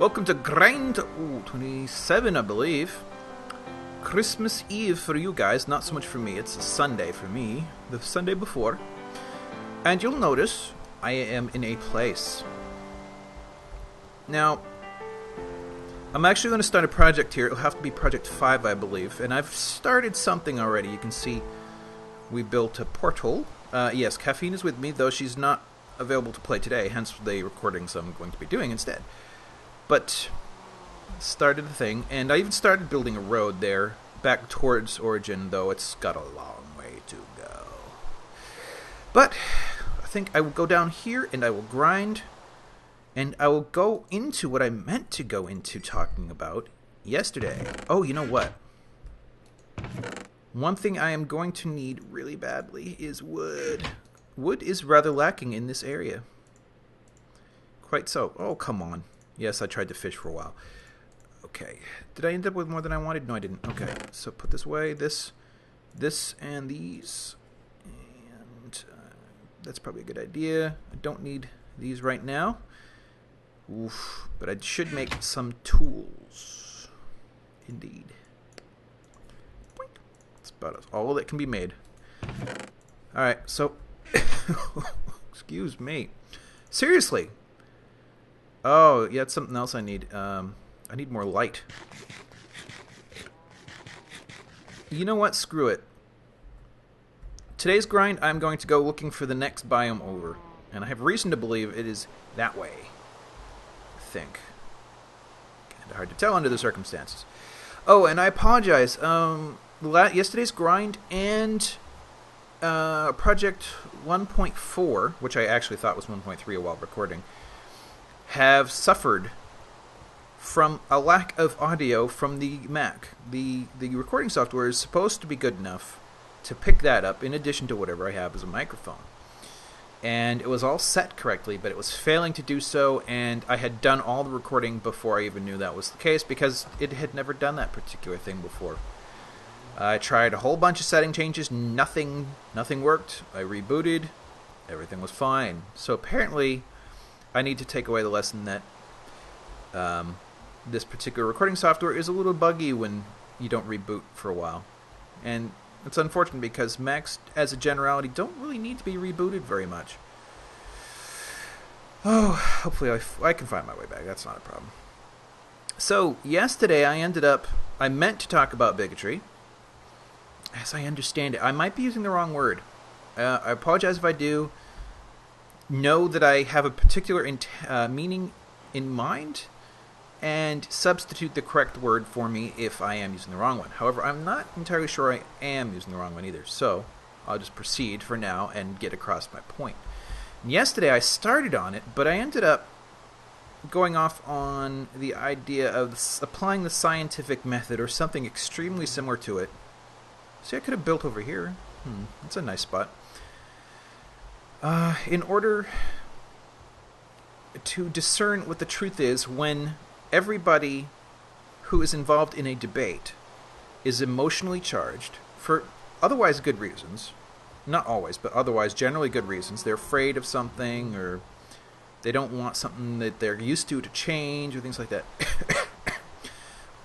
Welcome to Grind 27, I believe. Christmas Eve for you guys, not so much for me. It's a Sunday for me, the Sunday before. And you'll notice I am in a place. Now, I'm actually going to start a project here. It'll have to be Project 5, I believe. And I've started something already. You can see we built a portal. Yes, Kafine is with me, though she's not available to play today, hence the recordings I'm going to be doing instead. But started the thing, and I even started building a road there back towards Origin, though it's got a long way to go. But I think I will go down here and I will grind, and I will go into what I meant to go into talking about yesterday. Oh, you know what? One thing I am going to need really badly is wood. Wood is rather lacking in this area. Quite so. Oh, come on. Yes, I tried to fish for a while. Okay. Did I end up with more than I wanted? No, I didn't. Okay. So put this away. This, and these. And that's probably a good idea. I don't need these right now. Oof. But I should make some tools. Indeed. That's about all that can be made. Alright, so... Excuse me. Seriously. Oh, yeah, it's something else I need. I need more light. You know what? Screw it. Today's grind, I'm going to go looking for the next biome over. And I have reason to believe it is that way. I think. Kind of hard to tell under the circumstances. Oh, and I apologize. Yesterday's grind and... Project 1.4, which I actually thought was 1.3 while recording, have suffered from a lack of audio from the Mac. The recording software is supposed to be good enough to pick that up in addition to whatever I have as a microphone. And it was all set correctly, but it was failing to do so, and I had done all the recording before I even knew that was the case because it had never done that particular thing before. I tried a whole bunch of setting changes, nothing worked. I rebooted, everything was fine. So apparently, I need to take away the lesson that this particular recording software is a little buggy when you don't reboot for a while. And it's unfortunate because Macs, as a generality, don't really need to be rebooted very much. Oh, hopefully I can find my way back, that's not a problem. So, yesterday I meant to talk about bigotry. As I understand it, I might be using the wrong word. I apologize if I do. Know that I have a particular meaning in mind, and substitute the correct word for me if I am using the wrong one. However, I'm not entirely sure I am using the wrong one either, so I'll just proceed for now and get across my point. And yesterday I started on it, but I ended up going off on the idea of applying the scientific method or something extremely similar to it. See, I could have built over here. That's a nice spot. In order to discern what the truth is when everybody who is involved in a debate is emotionally charged for otherwise good reasons. Not always, but otherwise generally good reasons. They're afraid of something, or they don't want something that they're used to change, or things like that.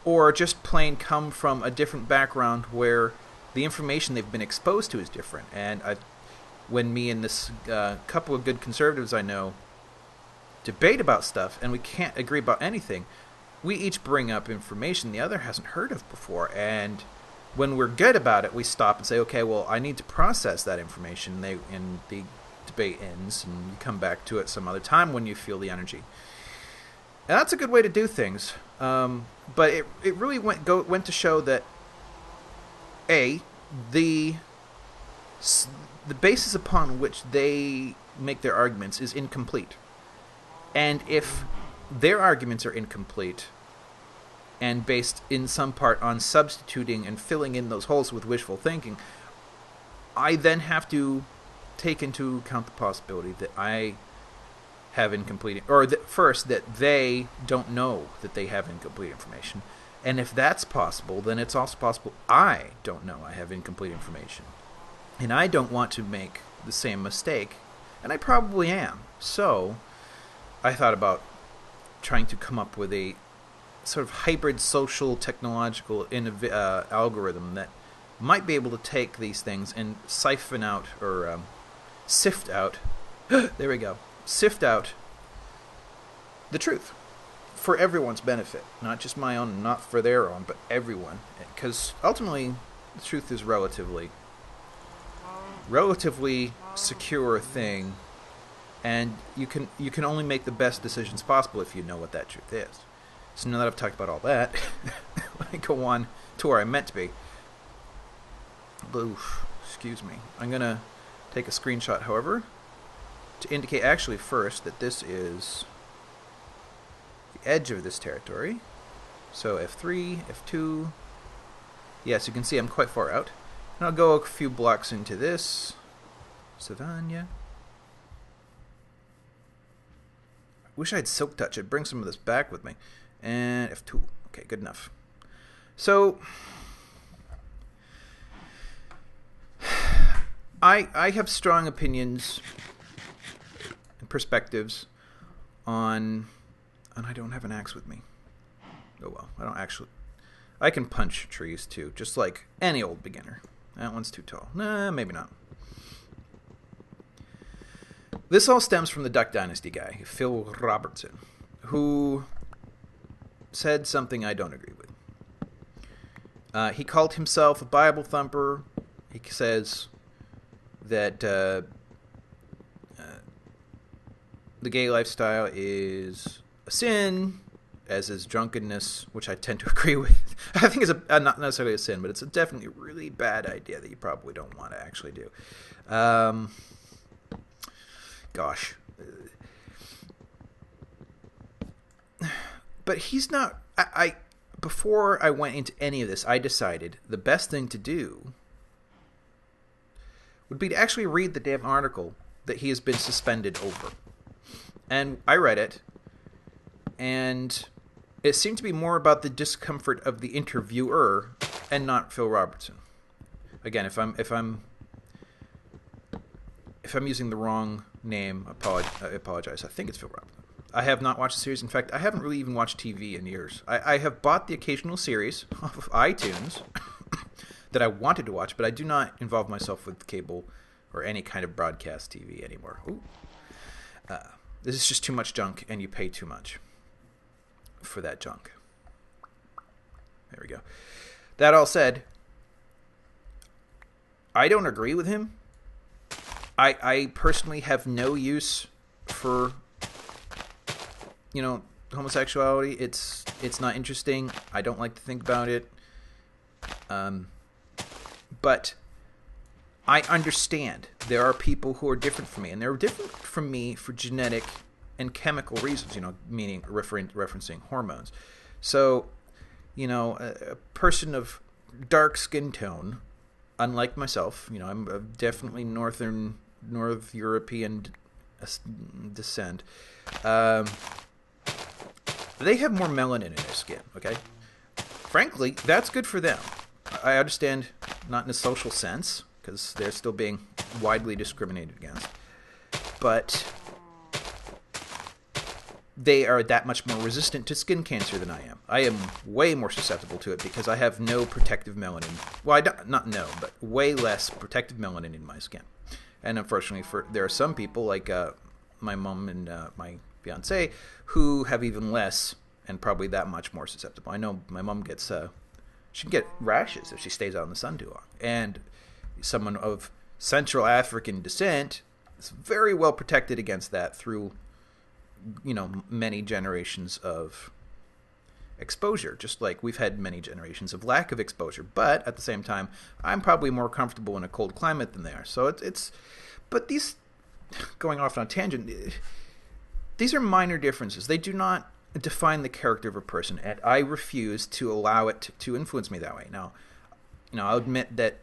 Or just plain come from a different background where the information they've been exposed to is different. And when me and this couple of good conservatives I know debate about stuff and we can't agree about anything, we each bring up information the other hasn't heard of before. And when we're good about it, we stop and say, okay, well, I need to process that information. And the debate ends, and you come back to it some other time when you feel the energy. And that's a good way to do things. But it really went to show that the basis upon which they make their arguments is incomplete. And if their arguments are incomplete and based in some part on substituting and filling in those holes with wishful thinking, I then have to take into account the possibility that I have incomplete, or that they don't know that they have incomplete information. And if that's possible, then it's also possible I don't know I have incomplete information. And I don't want to make the same mistake, and I probably am. So I thought about trying to come up with a sort of hybrid social technological algorithm that might be able to take these things and siphon out or sift out. There we go. Sift out the truth for everyone's benefit, not just my own, not for their own, but everyone. Because ultimately, the truth is relatively secure thing, and you can only make the best decisions possible if you know what that truth is. So now that I've talked about all that, let me go on to where I meant to be. Oof, excuse me. I'm going to take a screenshot, however, to indicate actually first that this is the edge of this territory. So F3, F2. Yes, you can see I'm quite far out. And I'll go a few blocks into this. Savannah. I wish I had Silk Touch. I'd bring some of this back with me. And F2. Okay, good enough. So I have strong opinions and perspectives on, and I don't have an axe with me. Oh well, I don't actually. I can punch trees too, just like any old beginner. That one's too tall. Nah, maybe not. This all stems from the Duck Dynasty guy, Phil Robertsons, who said something I don't agree with. He called himself a Bible thumper. He says that the gay lifestyle is a sin, as is drunkenness, which I tend to agree with. I think it's not necessarily a sin, but it's definitely a really bad idea that you probably don't want to actually do. Gosh. But he's not... Before I went into any of this, I decided the best thing to do would be to actually read the damn article that he has been suspended over. And I read it, and it seemed to be more about the discomfort of the interviewer and not Phil Robertson. Again, if I'm using the wrong name, I apologize. I think it's Phil Robertson. I have not watched the series. In fact, I haven't really even watched TV in years. I have bought the occasional series off of iTunes that I wanted to watch, but I do not involve myself with cable or any kind of broadcast TV anymore. Ooh. This is just too much junk, and you pay too much for that junk. There we go. That all said, I don't agree with him. I personally have no use for, homosexuality. It's not interesting. I don't like to think about it. But I understand there are people who are different from me, and they're different from me for genetic and chemical reasons, meaning referencing hormones. So, a person of dark skin tone, unlike myself, I'm of definitely North European descent. They have more melanin in their skin, okay? Frankly, that's good for them. I understand, not in a social sense, because they're still being widely discriminated against. But they are that much more resistant to skin cancer than I am. I am way more susceptible to it because I have no protective melanin. Well, but way less protective melanin in my skin. And unfortunately, there are some people, like my mom and my fiance, who have even less and probably that much more susceptible. I know my mom gets... she can get rashes if she stays out in the sun too long. And someone of Central African descent is very well protected against that through, many generations of exposure, just like we've had many generations of lack of exposure. But at the same time, I'm probably more comfortable in a cold climate than they are. So but these, going off on a tangent, these are minor differences. They do not define the character of a person, and I refuse to allow it to influence me that way. Now, I'll admit that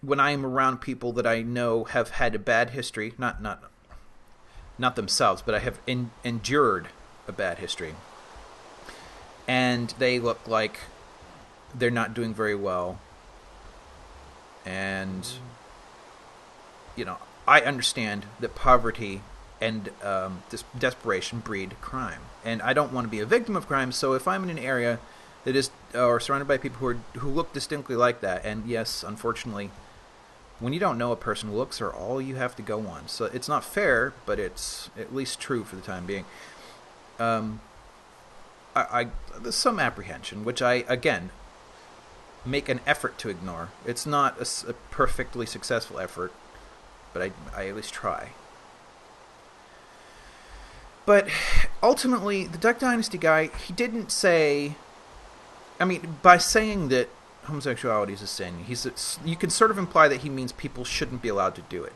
when I am around people that I know have had a bad history, not themselves, but I have endured a bad history, and they look like they're not doing very well, and I understand that poverty and desperation breed crime. And I don't want to be a victim of crime, so if I'm in an area that is or surrounded by people who look distinctly like that, and yes, unfortunately, when you don't know a person, looks are all you have to go on. So it's not fair, but it's at least true for the time being. There's some apprehension, which I, again, make an effort to ignore. It's not a perfectly successful effort, but I at least try. But ultimately, the Duck Dynasty guy, he didn't say... I mean, by saying that homosexuality is a sin, you can sort of imply that he means people shouldn't be allowed to do it.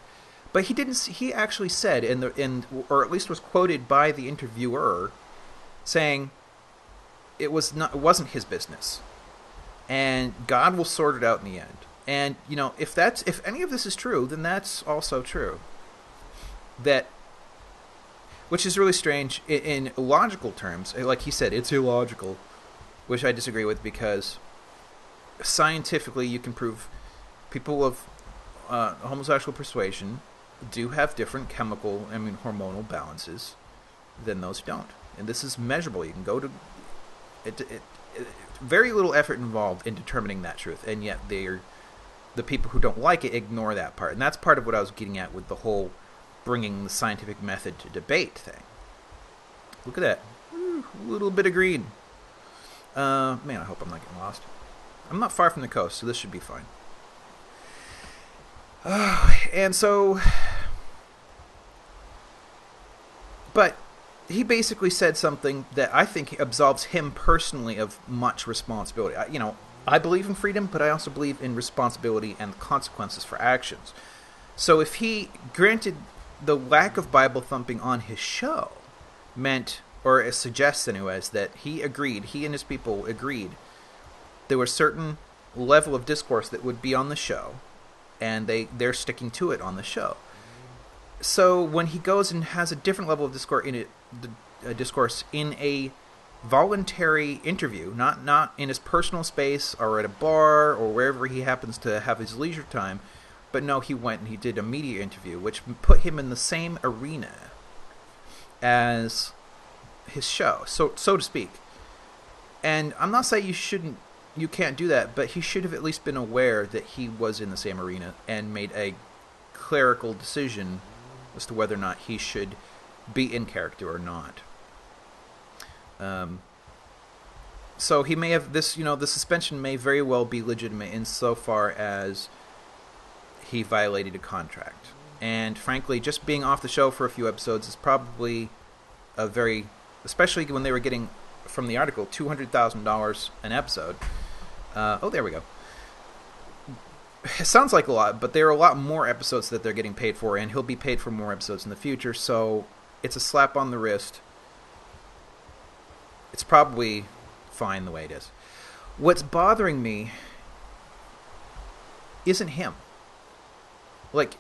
But he didn't. He actually said, or at least was quoted by the interviewer, saying it wasn't his business, and God will sort it out in the end. And if any of this is true, then that's also true. Which is really strange in logical terms. Like he said, it's illogical, which I disagree with, because scientifically you can prove people of homosexual persuasion do have different hormonal balances than those who don't. And this is measurable. You can go to... very little effort involved in determining that truth, and yet the people who don't like it ignore that part. And that's part of what I was getting at with the whole bringing the scientific method to debate thing. Look at that. A little bit of green. Man, I hope I'm not getting lost. I'm not far from the coast, so this should be fine. And so... But he basically said something that I think absolves him personally of much responsibility. I believe in freedom, but I also believe in responsibility and consequences for actions. So if he granted the lack of Bible thumping on his show meant, or it suggests anyways, that he and his people agreed there was a certain level of discourse that would be on the show, and they're sticking to it on the show. So when he goes and has a different level of discourse in a voluntary interview, not in his personal space or at a bar or wherever he happens to have his leisure time, but no, he went and he did a media interview, which put him in the same arena as his show, so to speak. And I'm not saying you can't do that, but he should have at least been aware that he was in the same arena and made a clerical decision as to whether or not he should be in character or not. So he may have this, the suspension may very well be legitimate insofar as he violated a contract. And frankly, just being off the show for a few episodes is probably especially when they were getting, from the article, $200,000 an episode. There we go. It sounds like a lot, but there are a lot more episodes that they're getting paid for, and he'll be paid for more episodes in the future, so it's a slap on the wrist. It's probably fine the way it is. What's bothering me isn't him. Like,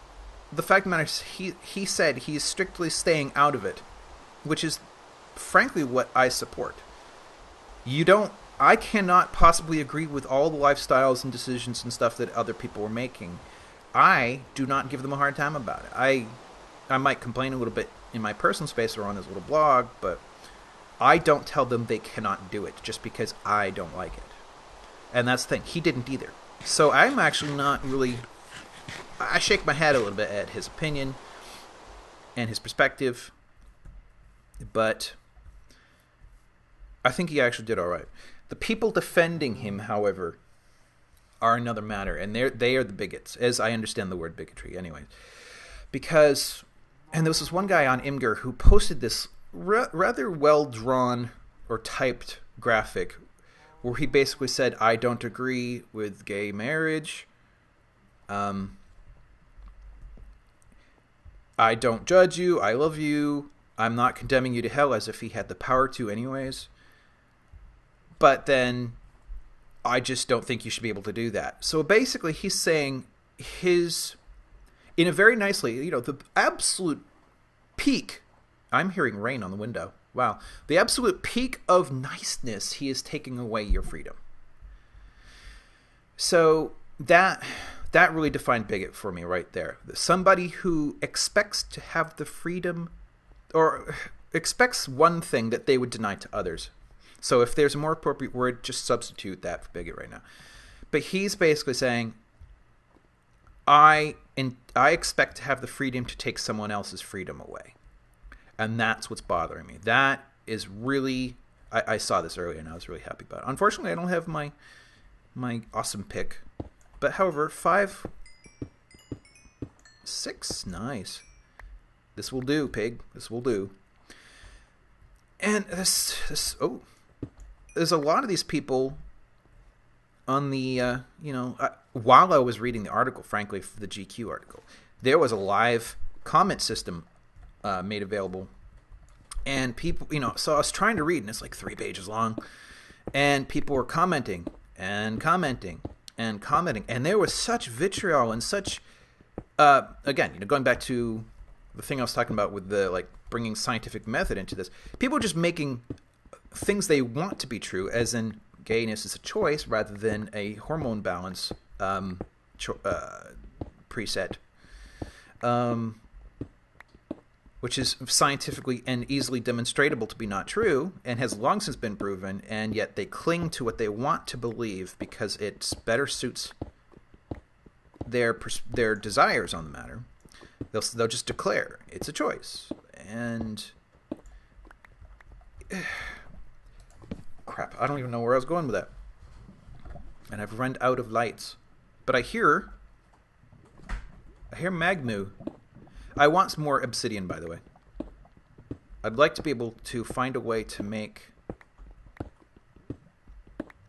the fact of the matter is, he said he's strictly staying out of it, which is frankly what I support. I cannot possibly agree with all the lifestyles and decisions and stuff that other people are making. I do not give them a hard time about it. I might complain a little bit in my personal space or on this little blog, but I don't tell them they cannot do it just because I don't like it. And that's the thing. He didn't either. So I'm actually not really... I shake my head a little bit at his opinion and his perspective, but I think he actually did all right. The people defending him, however, are another matter, and they are the bigots, as I understand the word bigotry anyway. Because, and there was this one guy on Imgur who posted this rather well-drawn or typed graphic where he basically said, I don't agree with gay marriage. I don't judge you. I love you. I'm not condemning you to hell, as if he had the power to anyways. But then I just don't think you should be able to do that. So basically he's saying in a very nicely, the absolute peak, I'm hearing rain on the window. Wow. The absolute peak of niceness, he is taking away your freedom. So that really defined bigot for me right there. Somebody who expects to have the freedom or expects one thing that they would deny to others. So if there's a more appropriate word, just substitute that for bigot right now. But he's basically saying, I expect to have the freedom to take someone else's freedom away. And that's what's bothering me. That is really... I saw this earlier and I was really happy about it. Unfortunately, I don't have my awesome pick. But however, 5... 6? Nice. This will do, pig. This will do. And this oh, there's a lot of these people on the, while I was reading the article, frankly, for the GQ article, there was a live comment system made available. And people, so I was trying to read, and it's like 3 pages long. And people were commenting and commenting and commenting. And there was such vitriol and such, again, going back to the thing I was talking about with the, bringing scientific method into this. People are just making things they want to be true, as in gayness is a choice rather than a hormone balance preset, which is scientifically and easily demonstratable to be not true and has long since been proven, and yet they cling to what they want to believe because it better suits their desires on the matter. They'll just declare it's a choice. And crap, I don't even know where I was going with that. And I've run out of lights. But I hear Magmu. I want some more obsidian, by the way. I'd like to be able to find a way to make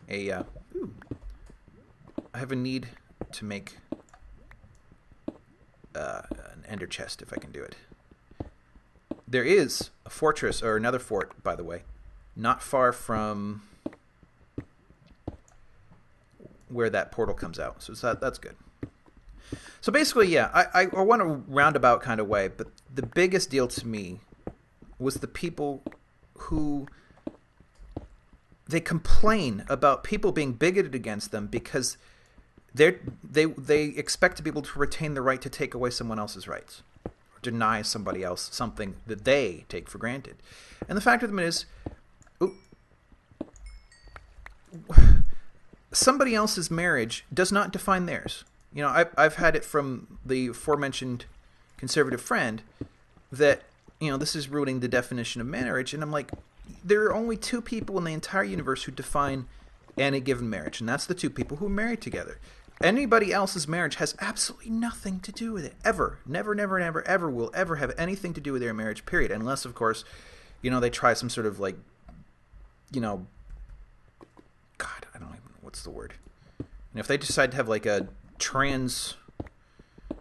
a I have a need to make an ender chest if I can do it. There is a fortress, or another fort, by the way, not far from where that portal comes out. So that's good. So basically, yeah, I want a roundabout kind of way, but the biggest deal to me was the people who they complain about people being bigoted against them because they expect to be able to retain the right to take away someone else's rights. Deny somebody else something that they take for granted. And the fact of the matter is, somebody else's marriage does not define theirs. I've had it from the aforementioned conservative friend that, this is ruining the definition of marriage. And I'm like, there are only 2 people in the entire universe who define any given marriage. And that's the 2 people who are married together. Anybody else's marriage has absolutely nothing to do with it. Ever. Never, never, never, ever will ever have anything to do with their marriage, period. Unless, of course, they try some sort of God, I don't even know what's the word. And if they decide to have a trans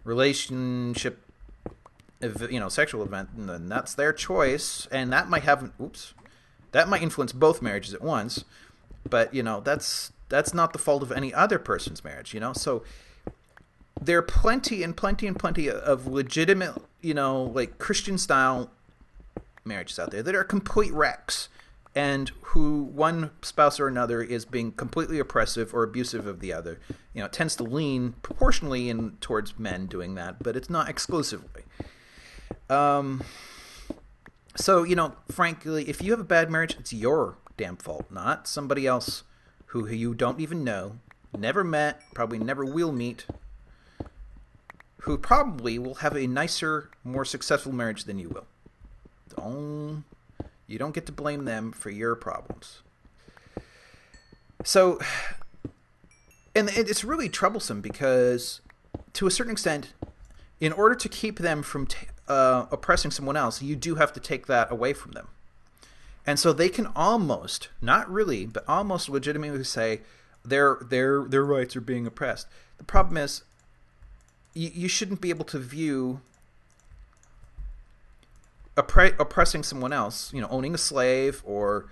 relationship, sexual event, then that's their choice. And that might that might influence both marriages at once. But, that's not the fault of any other person's marriage, So there are plenty and plenty and plenty of legitimate, Christian-style marriages out there that are complete wrecks and who one spouse or another is being completely oppressive or abusive of the other. It tends to lean proportionally towards men doing that, but it's not exclusively. So, frankly, if you have a bad marriage, it's your damn fault, not somebody else who you don't even know, never met, probably never will meet, who probably will have a nicer, more successful marriage than you will. You don't get to blame them for your problems. So, and it's really troublesome because, to a certain extent, in order to keep them from oppressing someone else, you do have to take that away from them. And so they can almost, not really, but almost legitimately say their rights are being oppressed. The problem is, you shouldn't be able to view oppressing someone else, owning a slave or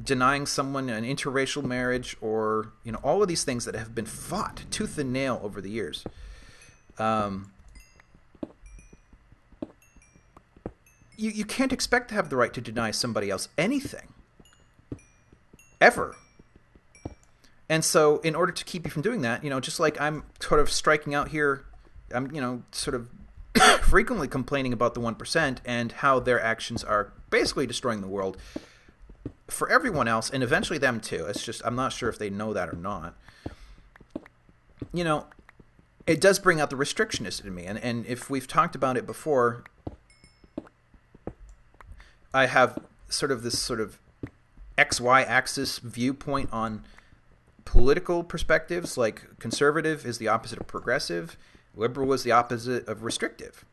denying someone an interracial marriage or, all of these things that have been fought tooth and nail over the years. You can't expect to have the right to deny somebody else anything. Ever. And so in order to keep you from doing that, just like I'm sort of striking out here, I'm, sort of frequently complaining about the 1% and how their actions are basically destroying the world for everyone else, and eventually them too. It's just, I'm not sure if they know that or not. You know, it does bring out the restrictionist in me. And if we've talked about it before, I have sort of this sort of XY axis viewpoint on political perspectives. Like, conservative is the opposite of progressive. Liberal is the opposite of restrictive.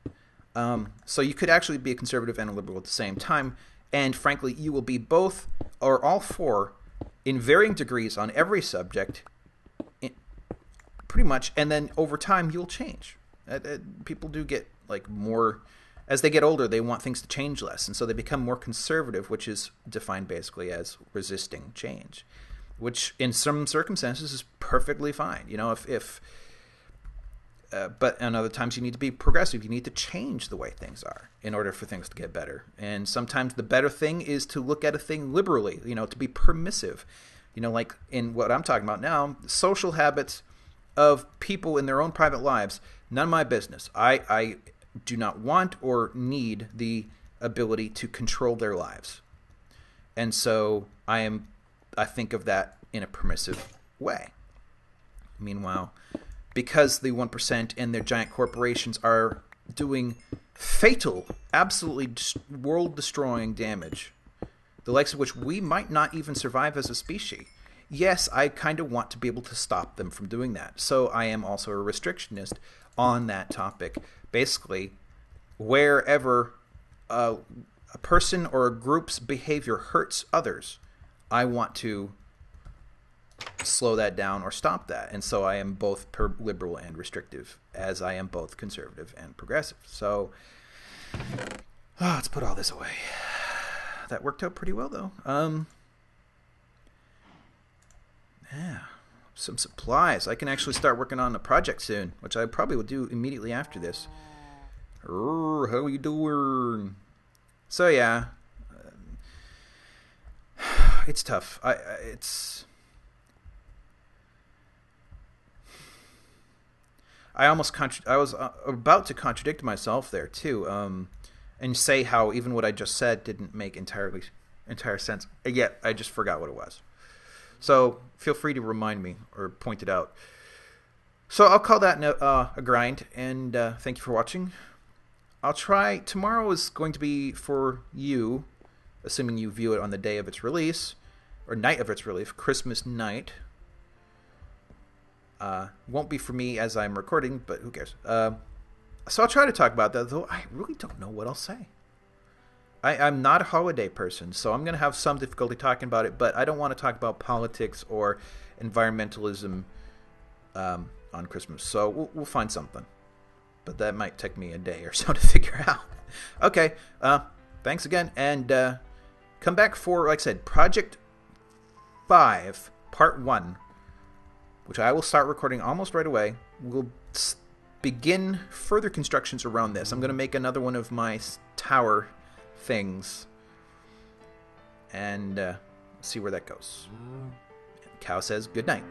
So you could actually be a conservative and a liberal at the same time. And frankly, you will be both or all four in varying degrees on every subject, pretty much. And then over time, you'll change. People do get like more, as they get older, they want things to change less. And so they become more conservative, which is defined basically as resisting change, which in some circumstances is perfectly fine. You know, but in other times you need to be progressive. You need to change the way things are in order for things to get better. And sometimes the better thing is to look at a thing liberally, you know, to be permissive. You know, like in what I'm talking about now, social habits of people in their own private lives, none of my business. I do not want or need the ability to control their lives. And so I think of that in a permissive way. Meanwhile, because the 1% and their giant corporations are doing fatal, absolutely world-destroying damage, the likes of which we might not even survive as a species, yes, I kind of want to be able to stop them from doing that. So I am also a restrictionist on that topic. Basically, wherever a person or a group's behavior hurts others, I want to slow that down or stop that. And so I am both liberal and restrictive, as I am both conservative and progressive. So let's put all this away. That worked out pretty well, though. Yeah, some supplies. I can actually start working on a project soon, which I probably will do immediately after this. How you doing? So yeah, it's tough. I was about to contradict myself there too, and say how even what I just said didn't make entire sense. Yet I just forgot what it was. So feel free to remind me or point it out. So I'll call that a grind, and thank you for watching. I'll try. Tomorrow is going to be for you, assuming you view it on the day of its release, or night of its release, Christmas night. Won't be for me as I'm recording, but who cares? So I'll try to talk about that, though I really don't know what I'll say. I'm not a holiday person, so I'm going to have some difficulty talking about it, but I don't want to talk about politics or environmentalism on Christmas. So we'll find something. But that might take me a day or so to figure out. Okay, thanks again, and come back for, like I said, Project 5, Part 1, which I will start recording almost right away. We'll begin further constructions around this. I'm going to make another one of my tower things and see where that goes. Cow says good night.